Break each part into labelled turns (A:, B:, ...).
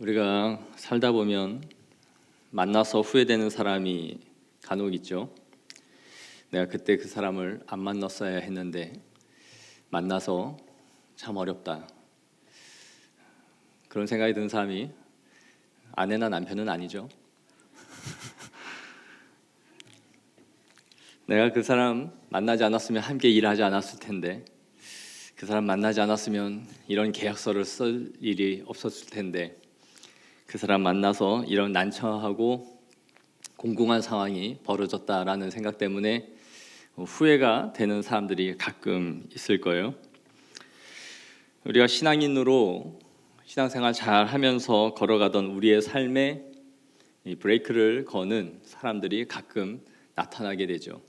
A: 우리가 살다 보면 만나서 후회되는 사람이 간혹 있죠. 내가 그때 그 사람을 안 만났어야 했는데 만나서 참 어렵다. 그런 생각이 드는 사람이 아내나 남편은 아니죠. 내가 그 사람 만나지 않았으면 함께 일하지 않았을 텐데, 그 사람 만나지 않았으면 이런 계약서를 쓸 일이 없었을 텐데, 그 사람 만나서 이런 난처하고 공공한 상황이 벌어졌다라는 생각 때문에 후회가 되는 사람들이 가끔 있을 거예요. 우리가 신앙인으로 신앙생활 잘 하면서 걸어가던 우리의 삶에 이 브레이크를 거는 사람들이 가끔 나타나게 되죠.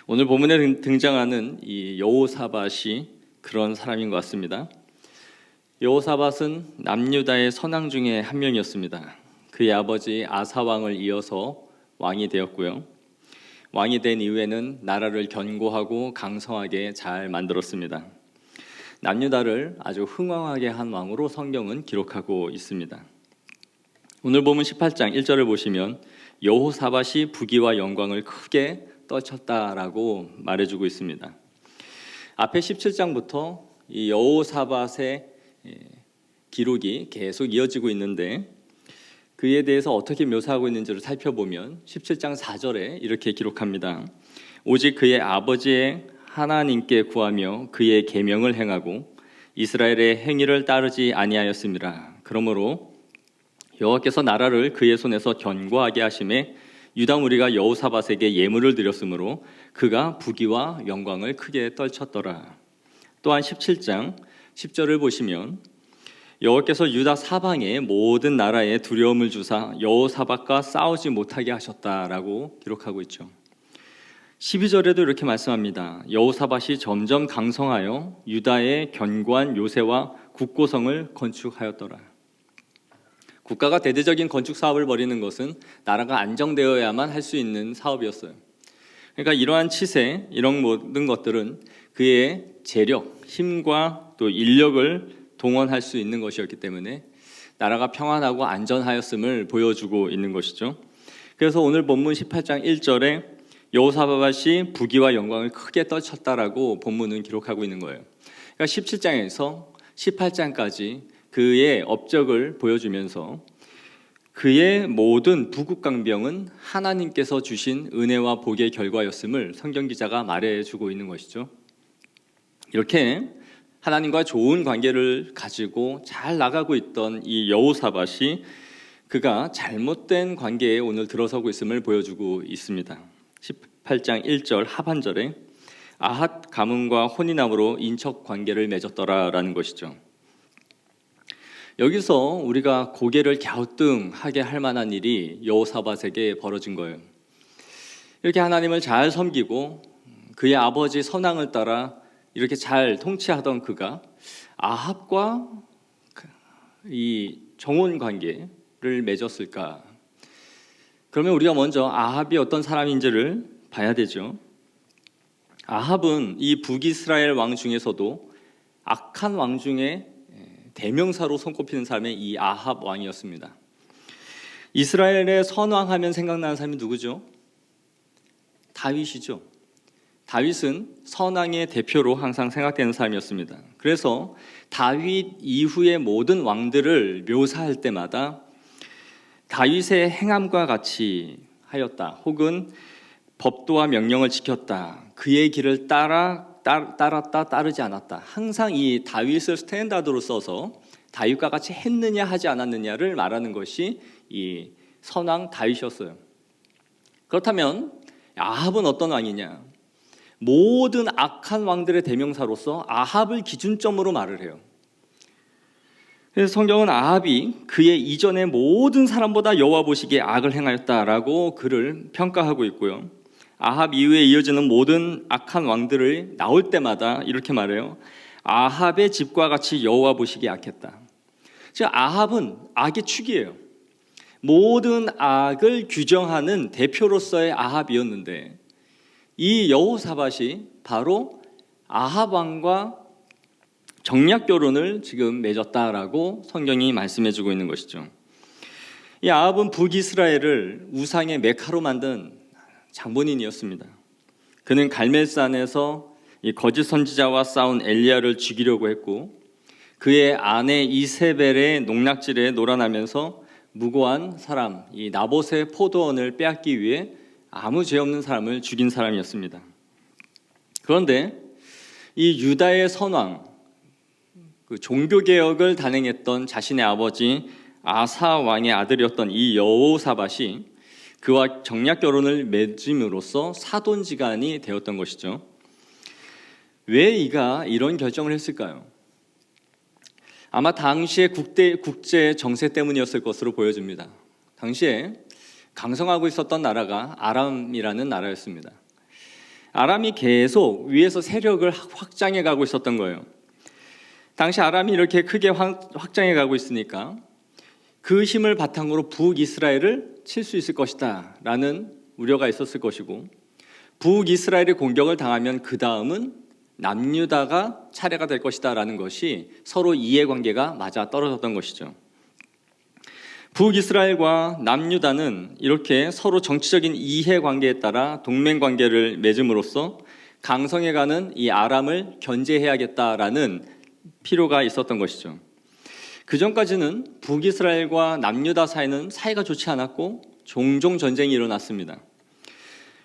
A: 오늘 본문에 등장하는 이 여호사밧이 그런 사람인 것 같습니다. 여호사밧은 남유다의 선왕 중에 한 명이었습니다. 그의 아버지 아사 왕을 이어서 왕이 되었고요. 왕이 된 이후에는 나라를 견고하고 강성하게 잘 만들었습니다. 남유다를 아주 흥왕하게 한 왕으로 성경은 기록하고 있습니다. 오늘 본문 18장 1절을 보시면 여호사밧이 부귀와 영광을 크게 떨쳤다라고 말해주고 있습니다. 앞에 17장부터 이 여호사밧의 기록이 계속 이어지고 있는데 그에 대해서 어떻게 묘사하고 있는지를 살펴보면 17장 4절에 이렇게 기록합니다. 오직 그의 아버지의 하나님께 구하며 그의 계명을 행하고 이스라엘의 행위를 따르지 아니하였음이라. 그러므로 여호와께서 나라를 그의 손에서 견고하게 하심에 유다 무리가 여호사밧에게 예물을 드렸으므로 그가 부귀와 영광을 크게 떨쳤더라. 또한 17장 10절을 보시면 여호와께서 유다 사방의 모든 나라에 두려움을 주사 여호사밧과 싸우지 못하게 하셨다라고 기록하고 있죠. 12절에도 이렇게 말씀합니다. 여호사밧이 점점 강성하여 유다의 견고한 요새와 국고성을 건축하였더라. 국가가 대대적인 건축 사업을 벌이는 것은 나라가 안정되어야만 할 수 있는 사업이었어요. 그러니까 이러한 치세, 이런 모든 것들은 그의 재력, 힘과 또 인력을 동원할 수 있는 것이었기 때문에 나라가 평안하고 안전하였음을 보여주고 있는 것이죠. 그래서 오늘 본문 18장 1절에 여호사밧이 부귀와 영광을 크게 떨쳤다라고 본문은 기록하고 있는 거예요. 그러니까 17장에서 18장까지 그의 업적을 보여주면서 그의 모든 부국강병은 하나님께서 주신 은혜와 복의 결과였음을 성경 기자가 말해주고 있는 것이죠. 이렇게 하나님과 좋은 관계를 가지고 잘 나가고 있던 이 여호사밧이 그가 잘못된 관계에 오늘 들어서고 있음을 보여주고 있습니다. 18장 1절 하반절에 아핫 가문과 혼인함으로 인척 관계를 맺었더라라는 것이죠. 여기서 우리가 고개를 갸우뚱하게 할 만한 일이 여호사밧에게 벌어진 거예요. 이렇게 하나님을 잘 섬기고 그의 아버지 선왕을 따라 이렇게 잘 통치하던 그가 아합과 이 정혼 관계를 맺었을까? 그러면 우리가 먼저 아합이 어떤 사람인지를 봐야 되죠. 아합은 이 북이스라엘 왕 중에서도 악한 왕 중에 대명사로 손꼽히는 사람이 이 아합 왕이었습니다. 이스라엘의 선왕하면 생각나는 사람이 누구죠? 다윗이죠. 다윗은 선왕의 대표로 항상 생각되는 사람이었습니다. 그래서 다윗 이후의 모든 왕들을 묘사할 때마다 다윗의 행함과 같이 하였다, 혹은 법도와 명령을 지켰다, 그의 길을 따랐다, 따르지 않았다, 항상 이 다윗을 스탠다드로 써서 다윗과 같이 했느냐 하지 않았느냐를 말하는 것이 이 선왕 다윗이었어요. 그렇다면 아합은 어떤 왕이냐? 모든 악한 왕들의 대명사로서 아합을 기준점으로 말을 해요. 그래서 성경은 아합이 그의 이전의 모든 사람보다 여호와 보시기에 악을 행하였다라고 그를 평가하고 있고요. 아합 이후에 이어지는 모든 악한 왕들을 나올 때마다 이렇게 말해요. 아합의 집과 같이 여호와 보시기에 악했다. 즉 아합은 악의 축이에요. 모든 악을 규정하는 대표로서의 아합이었는데 이 여호사밧이 바로 아합 왕과 정략 결혼을 지금 맺었다라고 성경이 말씀해주고 있는 것이죠. 이 아합은 북이스라엘을 우상의 메카로 만든 장본인이었습니다. 그는 갈멜산에서 이 거짓 선지자와 싸운 엘리야를 죽이려고 했고, 그의 아내 이세벨의 농락질에 놀아나면서 무고한 사람, 이 나봇의 포도원을 빼앗기 위해 아무 죄 없는 사람을 죽인 사람이었습니다. 그런데 이 유다의 선왕, 그 종교개혁을 단행했던 자신의 아버지 아사 왕의 아들이었던 이 여호사밧이 그와 정략 결혼을 맺음으로써 사돈지간이 되었던 것이죠. 왜 이가 이런 결정을 했을까요? 아마 당시의 국제 정세 때문이었을 것으로 보여집니다. 당시에 강성하고 있었던 나라가 아람이라는 나라였습니다. 아람이 계속 위에서 세력을 확장해 가고 있었던 거예요. 당시 아람이 이렇게 크게 확장해 가고 있으니까 그 힘을 바탕으로 북이스라엘을 칠 수 있을 것이다 라는 우려가 있었을 것이고, 북이스라엘의 공격을 당하면 그 다음은 남유다가 차례가 될 것이다 라는 것이 서로 이해관계가 맞아 떨어졌던 것이죠. 북이스라엘과 남유다는 이렇게 서로 정치적인 이해관계에 따라 동맹관계를 맺음으로써 강성해가는 이 아람을 견제해야겠다라는 필요가 있었던 것이죠. 그 전까지는 북이스라엘과 남유다 사이는 사이가 좋지 않았고 종종 전쟁이 일어났습니다.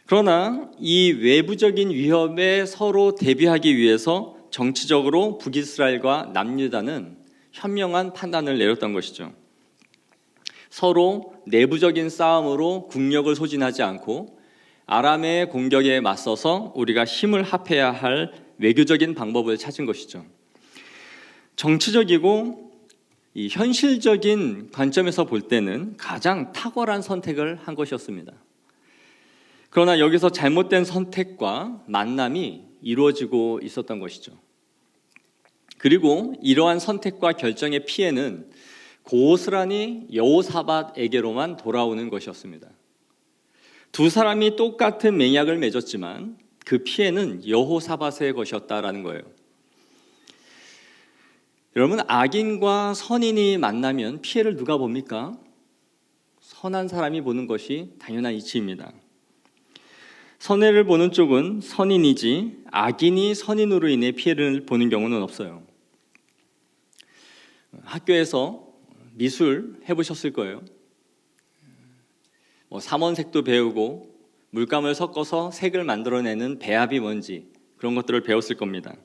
A: 그러나 이 외부적인 위협에 서로 대비하기 위해서 정치적으로 북이스라엘과 남유다는 현명한 판단을 내렸던 것이죠. 서로 내부적인 싸움으로 국력을 소진하지 않고 아람의 공격에 맞서서 우리가 힘을 합해야 할 외교적인 방법을 찾은 것이죠. 정치적이고 이 현실적인 관점에서 볼 때는 가장 탁월한 선택을 한 것이었습니다. 그러나 여기서 잘못된 선택과 만남이 이루어지고 있었던 것이죠. 그리고 이러한 선택과 결정의 피해는 고스란히 여호사밧에게로만 돌아오는 것이었습니다. 두 사람이 똑같은 맹약을 맺었지만 그 피해는 여호사밧의 것이었다라는 거예요. 여러분, 악인과 선인이 만나면 피해를 누가 봅니까? 선한 사람이 보는 것이 당연한 이치입니다. 선해를 보는 쪽은 선인이지 악인이 선인으로 인해 피해를 보는 경우는 없어요. 학교에서 미술 해보셨을 거예요. 삼원색도 배우고 물감을 섞어서 색을 만들어내는 배합이 뭔지 그런 것들을 배웠을 겁니다.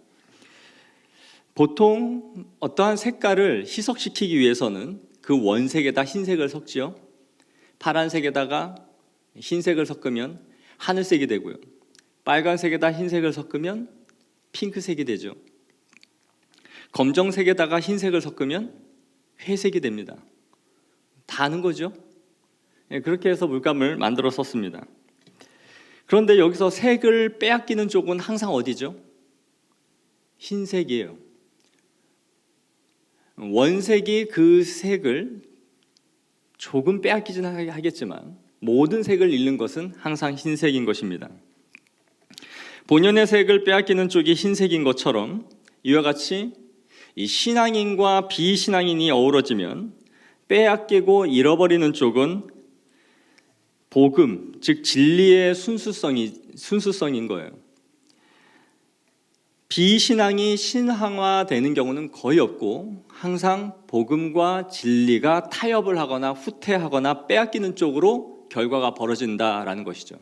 A: 보통 어떠한 색깔을 희석시키기 위해서는 그 원색에다 흰색을 섞지요. 파란색에다가 흰색을 섞으면 하늘색이 되고요. 빨간색에다 흰색을 섞으면 핑크색이 되죠. 검정색에다가 흰색을 섞으면 회색이 됩니다. 다 아는 거죠? 그렇게 해서 물감을 만들어 썼습니다. 그런데 여기서 색을 빼앗기는 쪽은 항상 어디죠? 흰색이에요. 원색이 그 색을 조금 빼앗기지는 하겠지만 모든 색을 잃는 것은 항상 흰색인 것입니다. 본연의 색을 빼앗기는 쪽이 흰색인 것처럼 이와 같이 이 신앙인과 비신앙인이 어우러지면 빼앗기고 잃어버리는 쪽은 복음, 즉 진리의 순수성인 거예요. 비신앙이 신앙화되는 경우는 거의 없고 항상 복음과 진리가 타협을 하거나 후퇴하거나 빼앗기는 쪽으로 결과가 벌어진다라는 것이죠.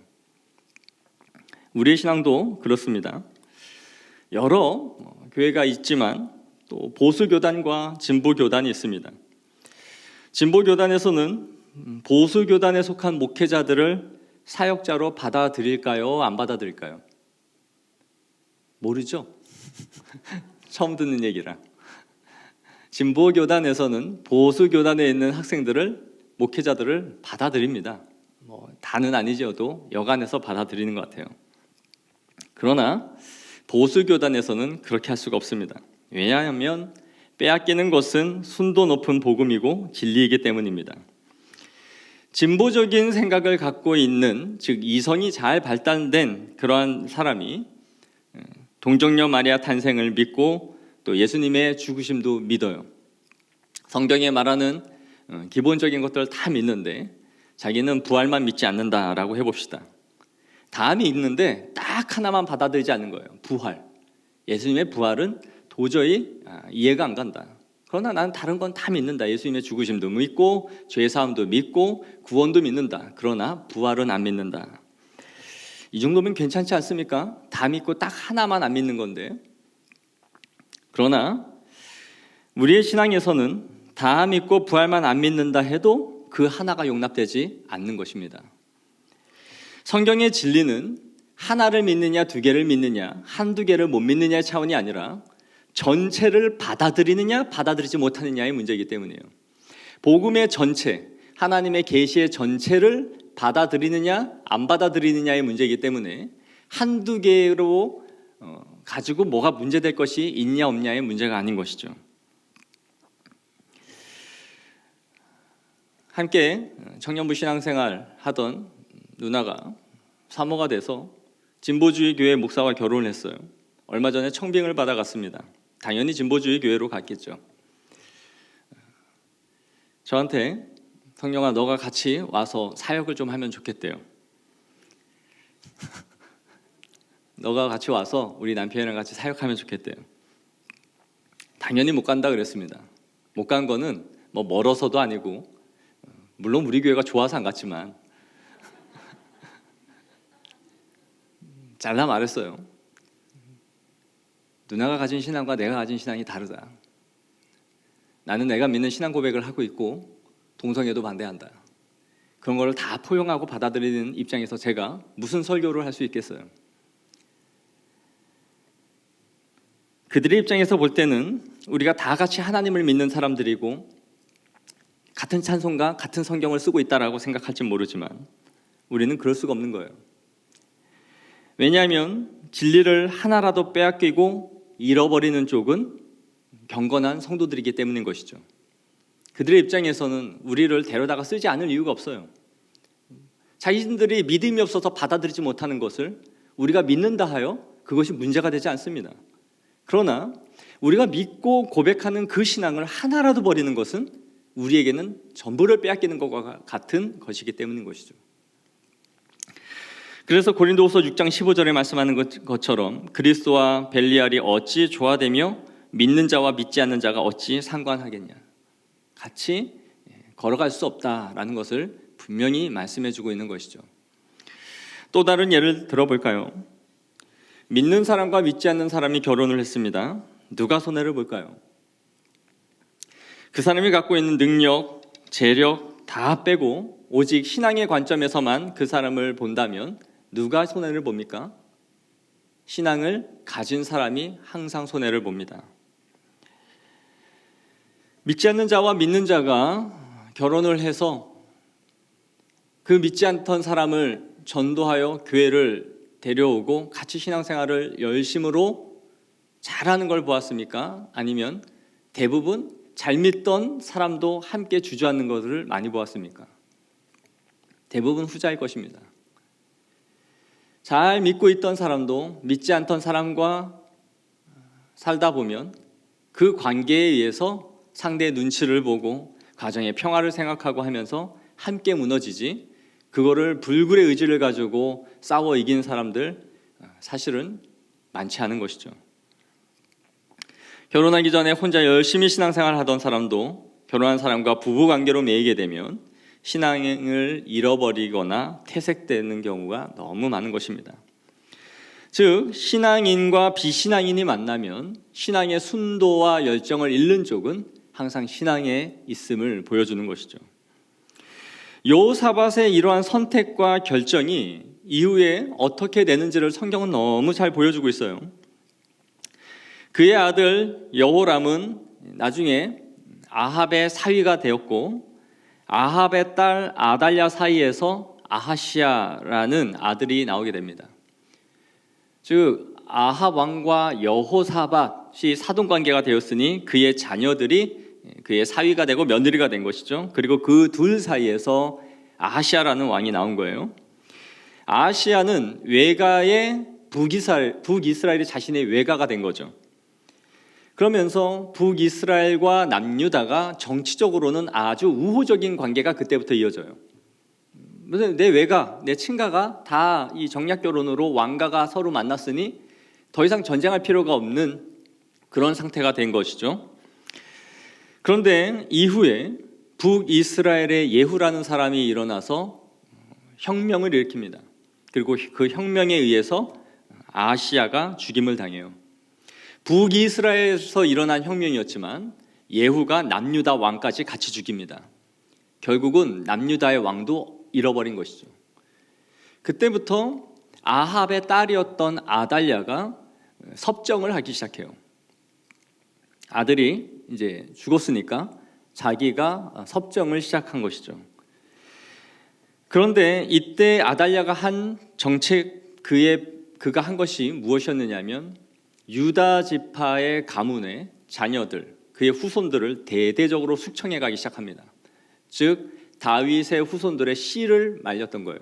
A: 우리의 신앙도 그렇습니다. 여러 교회가 있지만 또 보수교단과 진보교단이 있습니다. 진보교단에서는 보수교단에 속한 목회자들을 사역자로 받아들일까요? 안 받아들일까요? 모르죠? 처음 듣는 얘기라. 진보교단에서는 보수교단에 있는 학생들을, 목회자들을 받아들입니다. 다는 아니지어도 여간해서 받아들이는 것 같아요. 그러나 보수교단에서는 그렇게 할 수가 없습니다. 왜냐하면 빼앗기는 것은 순도 높은 복음이고 진리이기 때문입니다. 진보적인 생각을 갖고 있는, 즉 이성이 잘 발달된 그러한 사람이 동정녀 마리아 탄생을 믿고 또 예수님의 죽으심도 믿어요. 성경에 말하는 기본적인 것들을 다 믿는데 자기는 부활만 믿지 않는다라고 해봅시다. 다음이 있는데 딱 하나만 받아들이지 않는 거예요. 부활. 예수님의 부활은 도저히 이해가 안 간다. 그러나 나는 다른 건 다 믿는다. 예수님의 죽으심도 믿고 죄사함도 믿고 구원도 믿는다. 그러나 부활은 안 믿는다. 이 정도면 괜찮지 않습니까? 다 믿고 딱 하나만 안 믿는 건데. 그러나 우리의 신앙에서는 다 믿고 부활만 안 믿는다 해도 그 하나가 용납되지 않는 것입니다. 성경의 진리는 하나를 믿느냐 두 개를 믿느냐 한두 개를 못 믿느냐의 차원이 아니라 전체를 받아들이느냐 받아들이지 못하느냐의 문제이기 때문이에요. 복음의 전체, 하나님의 계시의 전체를 받아들이느냐 안 받아들이느냐의 문제이기 때문에 한두 개로 가지고 뭐가 문제될 것이 있냐 없냐의 문제가 아닌 것이죠. 함께 청년부 신앙생활 하던 누나가 사모가 돼서 진보주의 교회 목사와 결혼을 했어요. 얼마 전에 청빙을 받아갔습니다. 당연히 진보주의 교회로 갔겠죠. 저한테 성령아 너가 같이 와서 사역을 좀 하면 좋겠대요. 너가 같이 와서 우리 남편이랑 같이 사역하면 좋겠대요. 당연히 못 간다 그랬습니다. 못 간 거는 뭐 멀어서도 아니고 물론 우리 교회가 좋아서 안 갔지만 잘라 말했어요. 누나가 가진 신앙과 내가 가진 신앙이 다르다. 나는 내가 믿는 신앙 고백을 하고 있고 동성애도 반대한다. 그런 걸 다 포용하고 받아들이는 입장에서 제가 무슨 설교를 할 수 있겠어요? 그들의 입장에서 볼 때는 우리가 다 같이 하나님을 믿는 사람들이고 같은 찬송가, 같은 성경을 쓰고 있다라고 생각할지 모르지만 우리는 그럴 수가 없는 거예요. 왜냐하면 진리를 하나라도 빼앗기고 잃어버리는 쪽은 경건한 성도들이기 때문인 것이죠. 그들의 입장에서는 우리를 데려다가 쓰지 않을 이유가 없어요. 자신들이 믿음이 없어서 받아들이지 못하는 것을 우리가 믿는다 하여 그것이 문제가 되지 않습니다. 그러나 우리가 믿고 고백하는 그 신앙을 하나라도 버리는 것은 우리에게는 전부를 빼앗기는 것과 같은 것이기 때문인 것이죠. 그래서 고린도후서 6장 15절에 말씀하는 것처럼 그리스도와 벨리알이 어찌 조화되며 믿는 자와 믿지 않는 자가 어찌 상관하겠냐. 같이 걸어갈 수 없다라는 것을 분명히 말씀해주고 있는 것이죠. 또 다른 예를 들어볼까요? 믿는 사람과 믿지 않는 사람이 결혼을 했습니다. 누가 손해를 볼까요? 그 사람이 갖고 있는 능력, 재력 다 빼고 오직 신앙의 관점에서만 그 사람을 본다면 누가 손해를 봅니까? 신앙을 가진 사람이 항상 손해를 봅니다. 믿지 않는 자와 믿는 자가 결혼을 해서 그 믿지 않던 사람을 전도하여 교회를 데려오고 같이 신앙생활을 열심으로 잘하는 걸 보았습니까? 아니면 대부분 잘 믿던 사람도 함께 주저앉는 것을 많이 보았습니까? 대부분 후자일 것입니다. 잘 믿고 있던 사람도 믿지 않던 사람과 살다 보면 그 관계에 의해서 상대의 눈치를 보고 가정의 평화를 생각하고 하면서 함께 무너지지, 그거를 불굴의 의지를 가지고 싸워 이긴 사람들 사실은 많지 않은 것이죠. 결혼하기 전에 혼자 열심히 신앙생활 하던 사람도 결혼한 사람과 부부관계로 매이게 되면 신앙을 잃어버리거나 퇴색되는 경우가 너무 많은 것입니다. 즉 신앙인과 비신앙인이 만나면 신앙의 순도와 열정을 잃는 쪽은 항상 신앙에 있음을 보여주는 것이죠. 여호사밧의 이러한 선택과 결정이 이후에 어떻게 되는지를 성경은 너무 잘 보여주고 있어요. 그의 아들 여호람은 나중에 아합의 사위가 되었고 아합의 딸 아달랴 사이에서 아하시야라는 아들이 나오게 됩니다. 즉 아합 왕과 여호사밧이 사돈관계가 되었으니 그의 자녀들이 그의 사위가 되고 며느리가 된 것이죠. 그리고 그 둘 사이에서 아하시야라는 왕이 나온 거예요. 아하시야는 외가의 북이스라엘이 자신의 외가가 된 거죠. 그러면서 북이스라엘과 남유다가 정치적으로는 아주 우호적인 관계가 그때부터 이어져요. 내 외가, 내 친가가 다 이 정략 결혼으로 왕가가 서로 만났으니 더 이상 전쟁할 필요가 없는 그런 상태가 된 것이죠. 그런데 이후에 북이스라엘의 예후라는 사람이 일어나서 혁명을 일으킵니다. 그리고 그 혁명에 의해서 아시야가 죽임을 당해요. 북이스라엘에서 일어난 혁명이었지만 예후가 남유다 왕까지 같이 죽입니다. 결국은 남유다의 왕도 잃어버린 것이죠. 그때부터 아합의 딸이었던 아달랴가 섭정을 하기 시작해요. 아들이 이제 죽었으니까 자기가 섭정을 시작한 것이죠. 그런데 이때 아달랴가 한 정책, 그가 한 것이 무엇이었느냐면 유다 지파의 가문의 자녀들, 그의 후손들을 대대적으로 숙청해 가기 시작합니다. 즉 다윗의 후손들의 씨를 말렸던 거예요.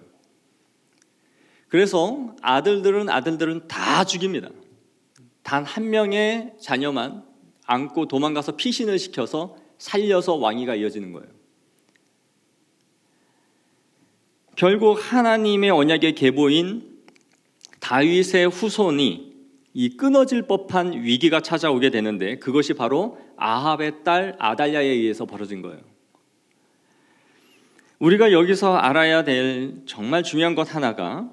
A: 그래서 아들들은 다 죽입니다. 단 한 명의 자녀만 안고 도망가서 피신을 시켜서 살려서 왕위가 이어지는 거예요. 결국 하나님의 언약의 계보인 다윗의 후손이 이 끊어질 법한 위기가 찾아오게 되는데 그것이 바로 아합의 딸 아달랴에 의해서 벌어진 거예요. 우리가 여기서 알아야 될 정말 중요한 것 하나가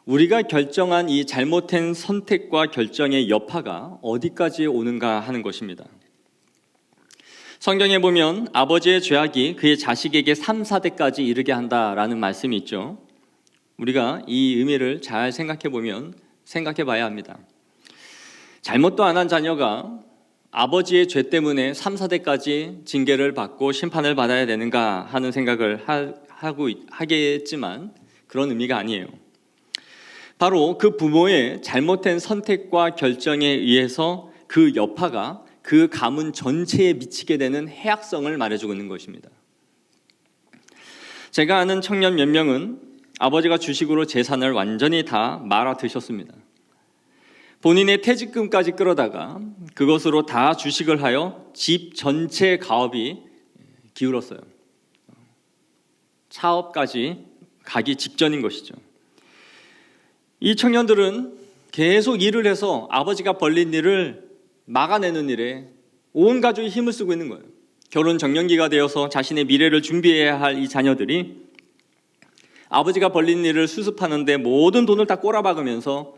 A: 우리가 결정한 이 잘못된 선택과 결정의 여파가 어디까지 오는가 하는 것입니다. 성경에 보면 아버지의 죄악이 그의 자식에게 3, 4대까지 이르게 한다라는 말씀이 있죠. 우리가 이 의미를 잘 생각해 봐야 합니다. 잘못도 안 한 자녀가 아버지의 죄 때문에 3, 4대까지 징계를 받고 심판을 받아야 되는가 하는 생각을 하겠지만 그런 의미가 아니에요. 바로 그 부모의 잘못된 선택과 결정에 의해서 그 여파가 그 가문 전체에 미치게 되는 해악성을 말해주고 있는 것입니다. 제가 아는 청년 몇 명은 아버지가 주식으로 재산을 완전히 다 말아 드셨습니다. 본인의 퇴직금까지 끌어다가 그것으로 다 주식을 하여 집 전체 가업이 기울었어요. 차업까지 가기 직전인 것이죠. 이 청년들은 계속 일을 해서 아버지가 벌린 일을 막아내는 일에 온 가족이 힘을 쓰고 있는 거예요. 결혼 정년기가 되어서 자신의 미래를 준비해야 할 이 자녀들이 아버지가 벌린 일을 수습하는데 모든 돈을 다 꼬라박으면서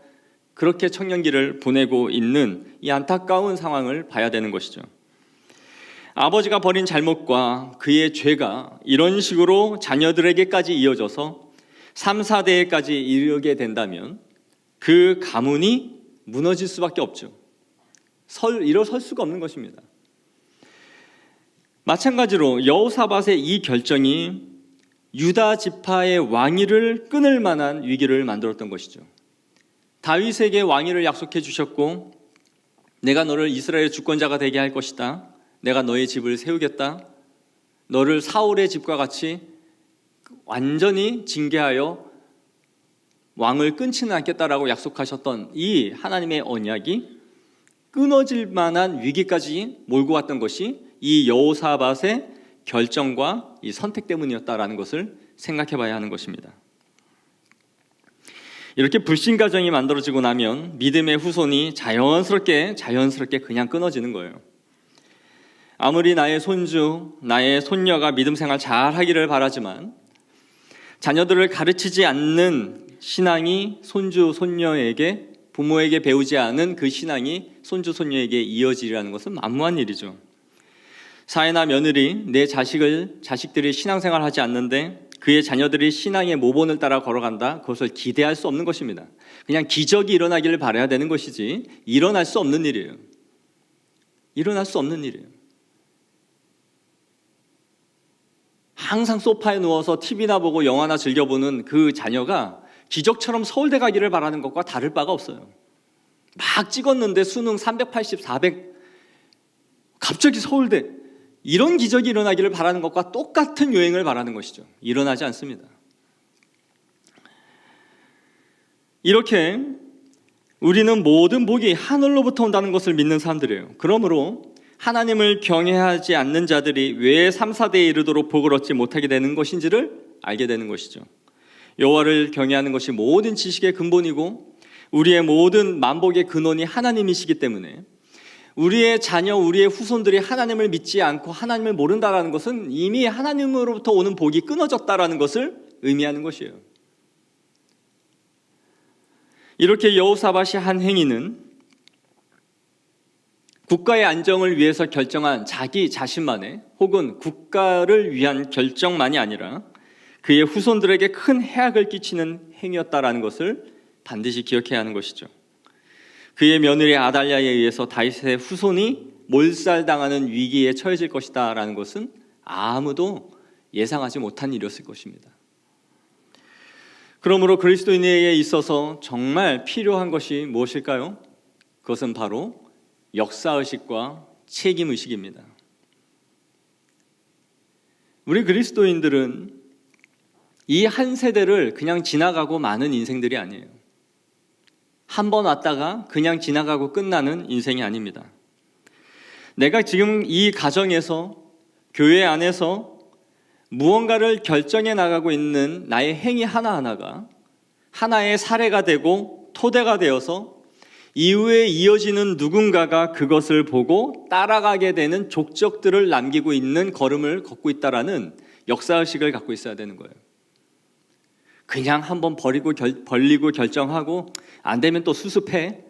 A: 그렇게 청년기를 보내고 있는 이 안타까운 상황을 봐야 되는 것이죠. 아버지가 벌인 잘못과 그의 죄가 이런 식으로 자녀들에게까지 이어져서 3, 4대에까지 이르게 된다면 그 가문이 무너질 수밖에 없죠. 일어설 수가 없는 것입니다. 마찬가지로 여호사밧의 이 결정이 유다 지파의 왕위를 끊을 만한 위기를 만들었던 것이죠. 다윗에게 왕위를 약속해 주셨고 내가 너를 이스라엘의 주권자가 되게 할 것이다. 내가 너의 집을 세우겠다. 너를 사울의 집과 같이 완전히 징계하여 왕을 끊지는 않겠다라고 약속하셨던 이 하나님의 언약이 끊어질 만한 위기까지 몰고 왔던 것이 이 여호사밧의 결정과 이 선택 때문이었다라는 것을 생각해 봐야 하는 것입니다. 이렇게 불신 가정이 만들어지고 나면 믿음의 후손이 자연스럽게 그냥 끊어지는 거예요. 아무리 나의 손주, 나의 손녀가 믿음 생활 잘 하기를 바라지만 자녀들을 가르치지 않는 신앙이 손주, 손녀에게 부모에게 배우지 않은 그 신앙이 손주, 손녀에게 이어지리라는 것은 만무한 일이죠. 사회나 며느리, 내 자식들이 신앙생활 하지 않는데 그의 자녀들이 신앙의 모본을 따라 걸어간다? 그것을 기대할 수 없는 것입니다. 그냥 기적이 일어나기를 바라야 되는 것이지 일어날 수 없는 일이에요. 일어날 수 없는 일이에요. 항상 소파에 누워서 TV나 보고 영화나 즐겨보는 그 자녀가 기적처럼 서울대 가기를 바라는 것과 다를 바가 없어요. 막 찍었는데 수능 380, 400 갑자기 서울대 이런 기적이 일어나기를 바라는 것과 똑같은 요행을 바라는 것이죠. 일어나지 않습니다. 이렇게 우리는 모든 복이 하늘로부터 온다는 것을 믿는 사람들이에요. 그러므로 하나님을 경외하지 않는 자들이 왜 3, 4대에 이르도록 복을 얻지 못하게 되는 것인지를 알게 되는 것이죠. 여호와를 경외하는 것이 모든 지식의 근본이고 우리의 모든 만복의 근원이 하나님이시기 때문에 우리의 자녀, 우리의 후손들이 하나님을 믿지 않고 하나님을 모른다는 것은 이미 하나님으로부터 오는 복이 끊어졌다는 것을 의미하는 것이에요. 이렇게 여호사밧이 한 행위는 국가의 안정을 위해서 결정한 자기 자신만의 혹은 국가를 위한 결정만이 아니라 그의 후손들에게 큰 해악을 끼치는 행위였다라는 것을 반드시 기억해야 하는 것이죠. 그의 며느리 아달랴에 의해서 다윗의 후손이 몰살당하는 위기에 처해질 것이다라는 것은 아무도 예상하지 못한 일이었을 것입니다. 그러므로 그리스도인에게 있어서 정말 필요한 것이 무엇일까요? 그것은 바로 역사의식과 책임의식입니다. 우리 그리스도인들은 이 한 세대를 그냥 지나가고 마는 인생들이 아니에요. 한 번 왔다가 그냥 지나가고 끝나는 인생이 아닙니다. 내가 지금 이 가정에서, 교회 안에서 무언가를 결정해 나가고 있는 나의 행위 하나하나가 하나의 사례가 되고 토대가 되어서 이후에 이어지는 누군가가 그것을 보고 따라가게 되는 족적들을 남기고 있는 걸음을 걷고 있다라는 역사의식을 갖고 있어야 되는 거예요. 그냥 한번 벌리고 결정하고 안 되면 또 수습해.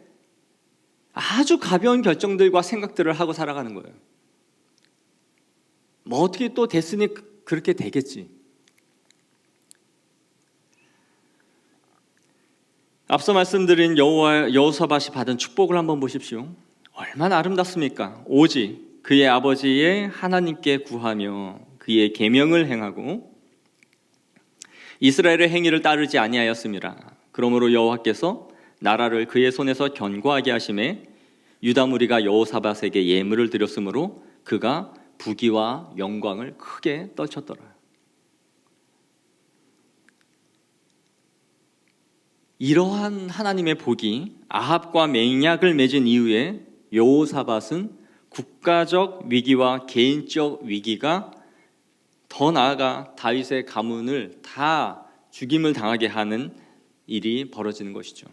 A: 아주 가벼운 결정들과 생각들을 하고 살아가는 거예요. 뭐 어떻게 또 됐으니 그렇게 되겠지. 앞서 말씀드린 여호사밧이 받은 축복을 한번 보십시오. 얼마나 아름답습니까? 오직 그의 아버지의 하나님께 구하며 그의 계명을 행하고 이스라엘의 행위를 따르지 아니하였음이라. 그러므로 여호와께서 나라를 그의 손에서 견고하게 하심에 유다 무리가 여호사밧에게 예물을 드렸으므로 그가 부귀와 영광을 크게 떨쳤더라. 이러한 하나님의 복이 아합과 맹약을 맺은 이후에 여호사밧은 국가적 위기와 개인적 위기가 더 나아가 다윗의 가문을 다 죽임을 당하게 하는 일이 벌어지는 것이죠.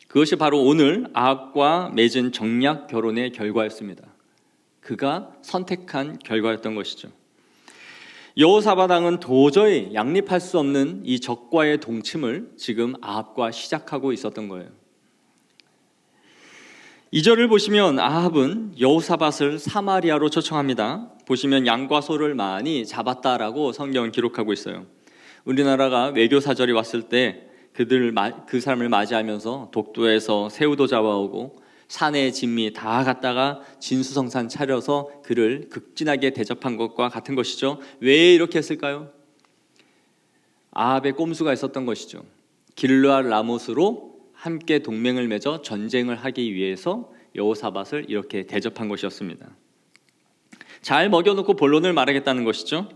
A: 그것이 바로 오늘 아합과 맺은 정략 결혼의 결과였습니다. 그가 선택한 결과였던 것이죠. 여호사밧 왕은 도저히 양립할 수 없는 이 적과의 동침을 지금 아합과 시작하고 있었던 거예요. 2절을 보시면 아합은 여호사밧을 사마리아로 초청합니다. 보시면 양과 소를 많이 잡았다라고 성경은 기록하고 있어요. 우리나라가 외교사절이 왔을 때 그 사람을 맞이하면서 독도에서 새우도 잡아오고 산에 진미 다 갖다가 진수성찬 차려서 그를 극진하게 대접한 것과 같은 것이죠. 왜 이렇게 했을까요? 아합의 꼼수가 있었던 것이죠. 길르앗 라못으로 함께 동맹을 맺어 전쟁을 하기 위해서 여호사밧을 이렇게 대접한 것이었습니다. 잘 먹여놓고 본론을 말하겠다는 것이죠.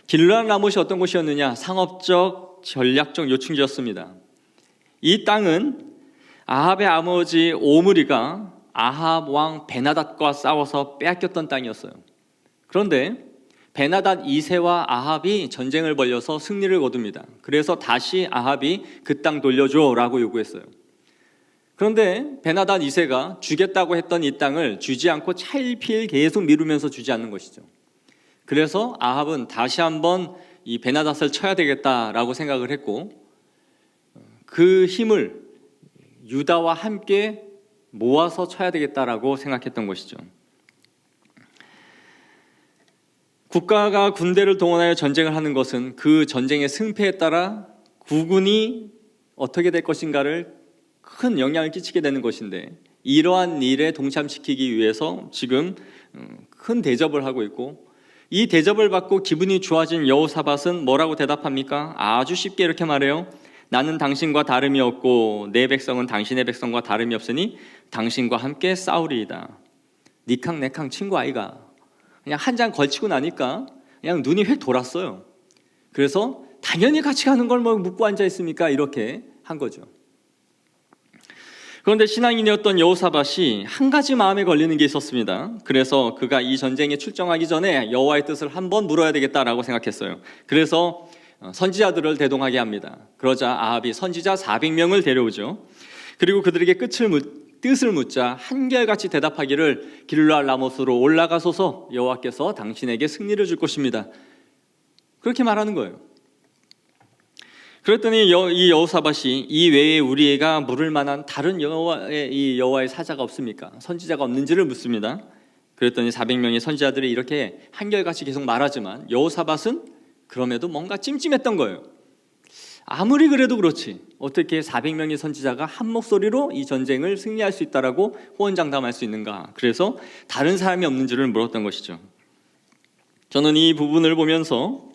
A: 길르앗 라못이 어떤 곳이었느냐? 상업적 전략적 요충지였습니다. 이 땅은 아합의 아버지 오므리가 아합 왕 베나닷과 싸워서 빼앗겼던 땅이었어요. 그런데 베나닷 2세와 아합이 전쟁을 벌여서 승리를 거둡니다. 그래서 다시 아합이 그 땅 돌려줘라고 요구했어요. 그런데 베나닷 2세가 주겠다고 했던 이 땅을 주지 않고 차일피일 계속 미루면서 주지 않는 것이죠. 그래서 아합은 다시 한번 이 베나닷을 쳐야 되겠다라고 생각을 했고 그 힘을 유다와 함께 모아서 쳐야 되겠다라고 생각했던 것이죠. 국가가 군대를 동원하여 전쟁을 하는 것은 그 전쟁의 승패에 따라 국군이 어떻게 될 것인가를 큰 영향을 끼치게 되는 것인데 이러한 일에 동참시키기 위해서 지금 큰 대접을 하고 있고 이 대접을 받고 기분이 좋아진 여호사밧은 뭐라고 대답합니까? 아주 쉽게 이렇게 말해요. 나는 당신과 다름이 없고 내 백성은 당신의 백성과 다름이 없으니 당신과 함께 싸우리이다. 니캉 내캉 친구 아이가 그냥 한 장 걸치고 나니까 그냥 눈이 획 돌았어요. 그래서 당연히 같이 가는 걸 뭐 묻고 앉아 있습니까? 이렇게 한 거죠. 그런데 신앙인이었던 여호사밧이 한 가지 마음에 걸리는 게 있었습니다. 그래서 그가 이 전쟁에 출정하기 전에 여호와의 뜻을 한번 물어야 되겠다라고 생각했어요. 그래서 선지자들을 대동하게 합니다. 그러자 아합이 선지자 400명을 데려오죠. 그리고 그들에게 뜻을 묻자 한결같이 대답하기를 길르앗 라못으로 올라가소서, 여호와께서 당신에게 승리를 줄 것입니다. 그렇게 말하는 거예요. 그랬더니 이 여호사밧이 이 외에 우리가 물을 만한 다른 여호와의 사자가 없습니까? 선지자가 없는지를 묻습니다. 그랬더니 400명의 선지자들이 이렇게 한결같이 계속 말하지만 여호사밧은 그럼에도 뭔가 찜찜했던 거예요. 아무리 그래도 그렇지 어떻게 400명의 선지자가 한 목소리로 이 전쟁을 승리할 수 있다라고 호언장담할 수 있는가? 그래서 다른 사람이 없는지를 물었던 것이죠. 저는 이 부분을 보면서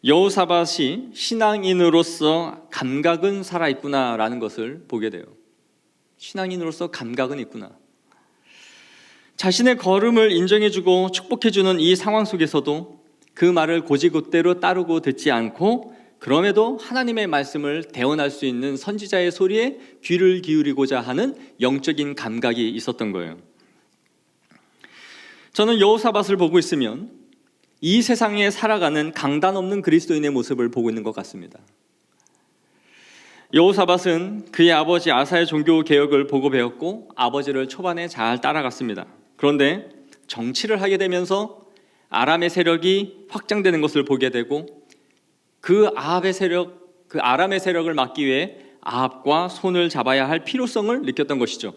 A: 여호사밧이 신앙인으로서 감각은 살아있구나라는 것을 보게 돼요. 신앙인으로서 감각은 있구나. 자신의 걸음을 인정해주고 축복해주는 이 상황 속에서도 그 말을 곧이곧대로 따르고 듣지 않고 그럼에도 하나님의 말씀을 대언할 수 있는 선지자의 소리에 귀를 기울이고자 하는 영적인 감각이 있었던 거예요. 저는 여호사밧을 보고 있으면 이 세상에 살아가는 강단 없는 그리스도인의 모습을 보고 있는 것 같습니다. 여호사밧은 그의 아버지 아사의 종교 개혁을 보고 배웠고 아버지를 초반에 잘 따라갔습니다. 그런데 정치를 하게 되면서 아람의 세력이 확장되는 것을 보게 되고 그 아람의 세력을 막기 위해 아합과 손을 잡아야 할 필요성을 느꼈던 것이죠.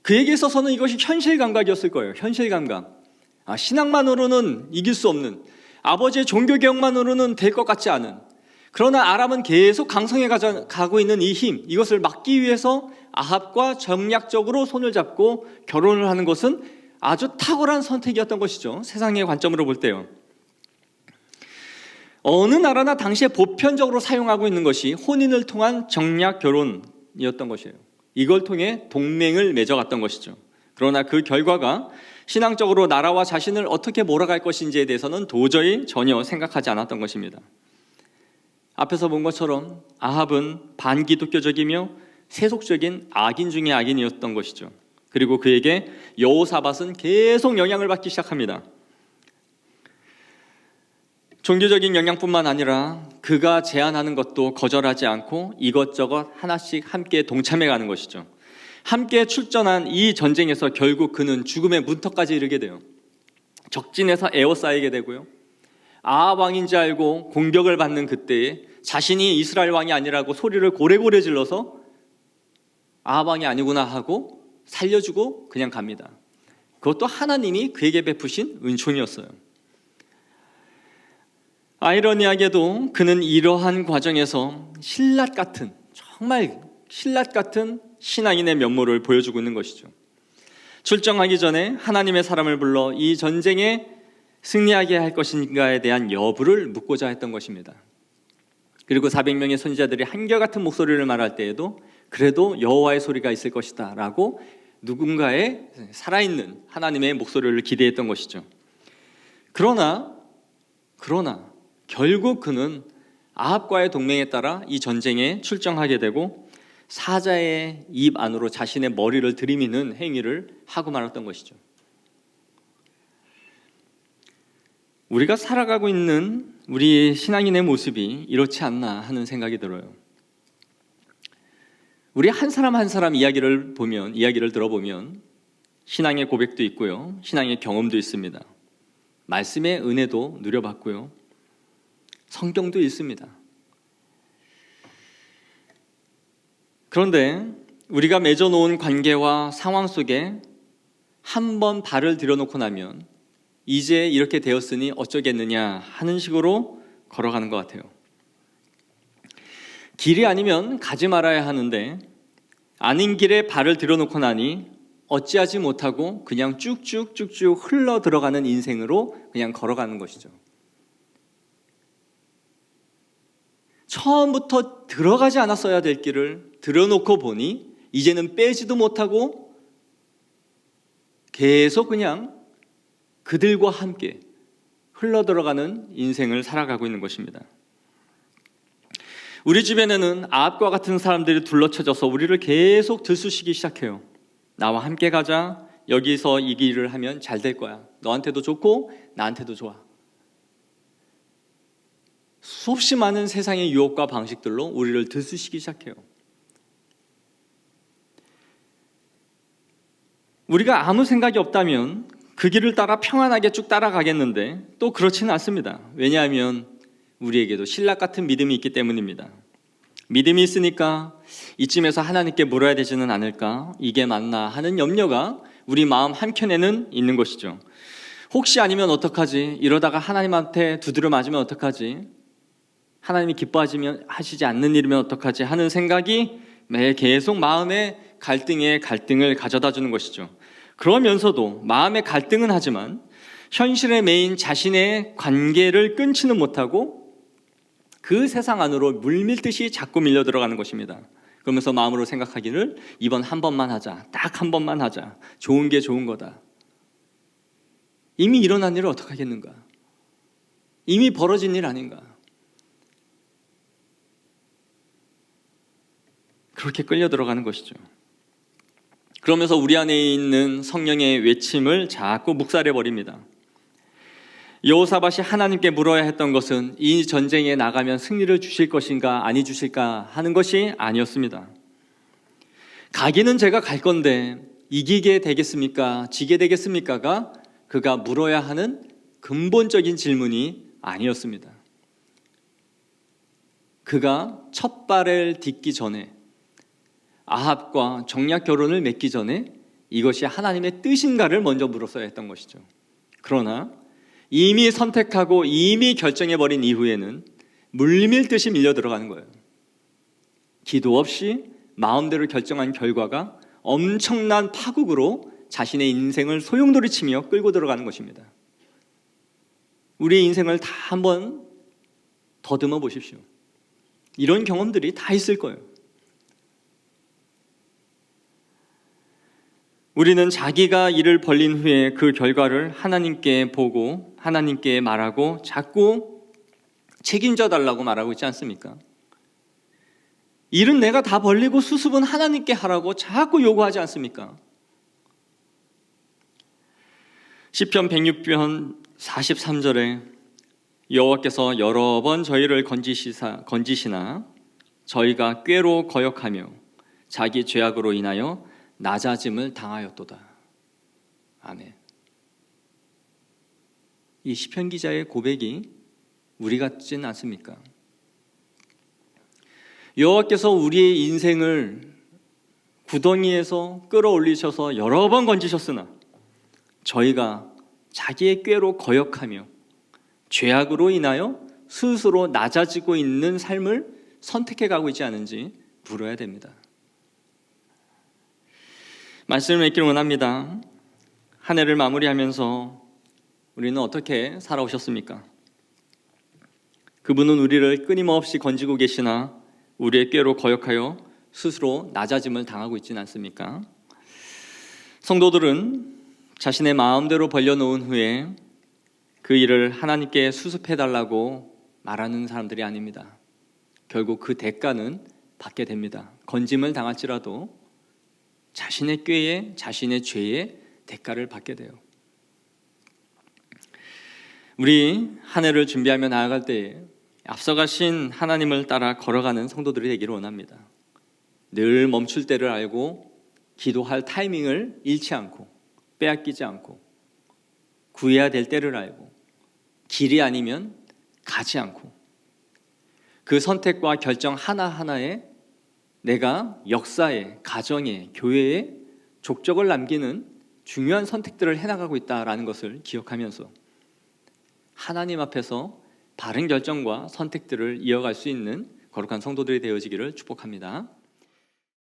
A: 그에게 있어서는 이것이 현실 감각이었을 거예요. 현실 감각. 신앙만으로는 이길 수 없는, 아버지의 종교개혁만으로는 될 것 같지 않은, 그러나 아람은 계속 강성해 가고 있는 이 힘, 이것을 막기 위해서 아합과 정략적으로 손을 잡고 결혼을 하는 것은 아주 탁월한 선택이었던 것이죠. 세상의 관점으로 볼 때요. 어느 나라나 당시에 보편적으로 사용하고 있는 것이 혼인을 통한 정략 결혼이었던 것이에요. 이걸 통해 동맹을 맺어갔던 것이죠. 그러나 그 결과가 신앙적으로 나라와 자신을 어떻게 몰아갈 것인지에 대해서는 도저히 전혀 생각하지 않았던 것입니다. 앞에서 본 것처럼 아합은 반기독교적이며 세속적인 악인 중의 악인이었던 것이죠. 그리고 그에게 여호사밧은 계속 영향을 받기 시작합니다. 종교적인 영향뿐만 아니라 그가 제안하는 것도 거절하지 않고 이것저것 하나씩 함께 동참해가는 것이죠. 함께 출전한 이 전쟁에서 결국 그는 죽음의 문턱까지 이르게 돼요. 적진에서 에워싸이게 되고요. 아합 왕인지 알고 공격을 받는 그때에 자신이 이스라엘 왕이 아니라고 소리를 고래고래 질러서 아합 왕이 아니구나 하고 살려주고 그냥 갑니다. 그것도 하나님이 그에게 베푸신 은총이었어요. 아이러니하게도 그는 이러한 과정에서 신라 같은, 정말 신라 같은 신앙인의 면모를 보여주고 있는 것이죠. 출정하기 전에 하나님의 사람을 불러 이 전쟁에 승리하게 할 것인가에 대한 여부를 묻고자 했던 것입니다. 그리고 400명의 선지자들이 한결같은 목소리를 말할 때에도 그래도 여호와의 소리가 있을 것이다 라고 누군가의 살아있는 하나님의 목소리를 기대했던 것이죠. 그러나 결국 그는 아합과의 동맹에 따라 이 전쟁에 출정하게 되고 사자의 입 안으로 자신의 머리를 들이미는 행위를 하고 말았던 것이죠. 우리가 살아가고 있는 우리 신앙인의 모습이 이렇지 않나 하는 생각이 들어요. 우리 한 사람 한 사람 이야기를 들어보면 신앙의 고백도 있고요, 신앙의 경험도 있습니다. 말씀의 은혜도 누려봤고요, 성경도 있습니다. 그런데 우리가 맺어놓은 관계와 상황 속에 한 번 발을 들여놓고 나면 이제 이렇게 되었으니 어쩌겠느냐 하는 식으로 걸어가는 것 같아요. 길이 아니면 가지 말아야 하는데 아닌 길에 발을 들여놓고 나니 어찌하지 못하고 그냥 쭉쭉쭉쭉 흘러 들어가는 인생으로 그냥 걸어가는 것이죠. 처음부터 들어가지 않았어야 될 길을 들여놓고 보니 이제는 빼지도 못하고 계속 그냥 그들과 함께 흘러들어가는 인생을 살아가고 있는 것입니다. 우리 주변에는 아합과 같은 사람들이 둘러쳐져서 우리를 계속 들쑤시기 시작해요. 나와 함께 가자. 여기서 이 길을 하면 잘 될 거야. 너한테도 좋고 나한테도 좋아. 수없이 많은 세상의 유혹과 방식들로 우리를 들쑤시기 시작해요. 우리가 아무 생각이 없다면 그 길을 따라 평안하게 쭉 따라가겠는데 또 그렇지는 않습니다. 왜냐하면 우리에게도 신락 같은 믿음이 있기 때문입니다. 믿음이 있으니까 이쯤에서 하나님께 물어야 되지는 않을까? 이게 맞나? 하는 염려가 우리 마음 한켠에는 있는 것이죠. 혹시 아니면 어떡하지? 이러다가 하나님한테 두드려 맞으면 어떡하지? 하나님이 기뻐하시지 않는 일이면 어떡하지? 하는 생각이 매 계속 마음의 갈등에 갈등을 가져다 주는 것이죠. 그러면서도 마음의 갈등은 하지만 현실에 매인 자신의 관계를 끊지는 못하고 그 세상 안으로 물밀듯이 자꾸 밀려 들어가는 것입니다. 그러면서 마음으로 생각하기를 이번 한 번만 하자. 딱 한 번만 하자. 좋은 게 좋은 거다. 이미 일어난 일을 어떻게 하겠는가? 이미 벌어진 일 아닌가? 그렇게 끌려 들어가는 것이죠. 그러면서 우리 안에 있는 성령의 외침을 자꾸 묵살해 버립니다. 여호사밧이 하나님께 물어야 했던 것은 이 전쟁에 나가면 승리를 주실 것인가 아니 주실까 하는 것이 아니었습니다. 가기는 제가 갈 건데 이기게 되겠습니까? 지게 되겠습니까?가 그가 물어야 하는 근본적인 질문이 아니었습니다. 그가 첫 발을 딛기 전에 아합과 정략 결혼을 맺기 전에 이것이 하나님의 뜻인가를 먼저 물었어야 했던 것이죠. 그러나 이미 선택하고 이미 결정해버린 이후에는 물밀듯이 밀려 들어가는 거예요. 기도 없이 마음대로 결정한 결과가 엄청난 파국으로 자신의 인생을 소용돌이치며 끌고 들어가는 것입니다. 우리의 인생을 다 한번 더듬어 보십시오. 이런 경험들이 다 있을 거예요. 우리는 자기가 일을 벌린 후에 그 결과를 하나님께 보고 하나님께 말하고 자꾸 책임져 달라고 말하고 있지 않습니까? 일은 내가 다 벌리고 수습은 하나님께 하라고 자꾸 요구하지 않습니까? 시편 106편 43절에 여호와께서 여러 번 저희를 건지시나 저희가 꾀로 거역하며 자기 죄악으로 인하여 낮아짐을 당하였도다. 아멘. 이 시편 기자의 고백이 우리 같지는 않습니까? 여호와께서 우리의 인생을 구덩이에서 끌어올리셔서 여러 번 건지셨으나 저희가 자기의 꾀로 거역하며 죄악으로 인하여 스스로 낮아지고 있는 삶을 선택해 가고 있지 않은지 물어야 됩니다. 말씀을 맺기를 원합니다. 한 해를 마무리하면서 우리는 어떻게 살아오셨습니까? 그분은 우리를 끊임없이 건지고 계시나 우리의 꾀로 거역하여 스스로 낮아짐을 당하고 있지는 않습니까? 성도들은 자신의 마음대로 벌려놓은 후에 그 일을 하나님께 수습해달라고 말하는 사람들이 아닙니다. 결국 그 대가는 받게 됩니다. 건짐을 당할지라도 자신의 꾀에 자신의 죄에 대가를 받게 돼요. 우리 한 해를 준비하며 나아갈 때에 앞서가신 하나님을 따라 걸어가는 성도들이 되기를 원합니다. 늘 멈출 때를 알고 기도할 타이밍을 잃지 않고 빼앗기지 않고 구해야 될 때를 알고 길이 아니면 가지 않고 그 선택과 결정 하나하나에 내가 역사에, 가정에, 교회에 족적을 남기는 중요한 선택들을 해나가고 있다는 것을 기억하면서 하나님 앞에서 바른 결정과 선택들을 이어갈 수 있는 거룩한 성도들이 되어지기를 축복합니다.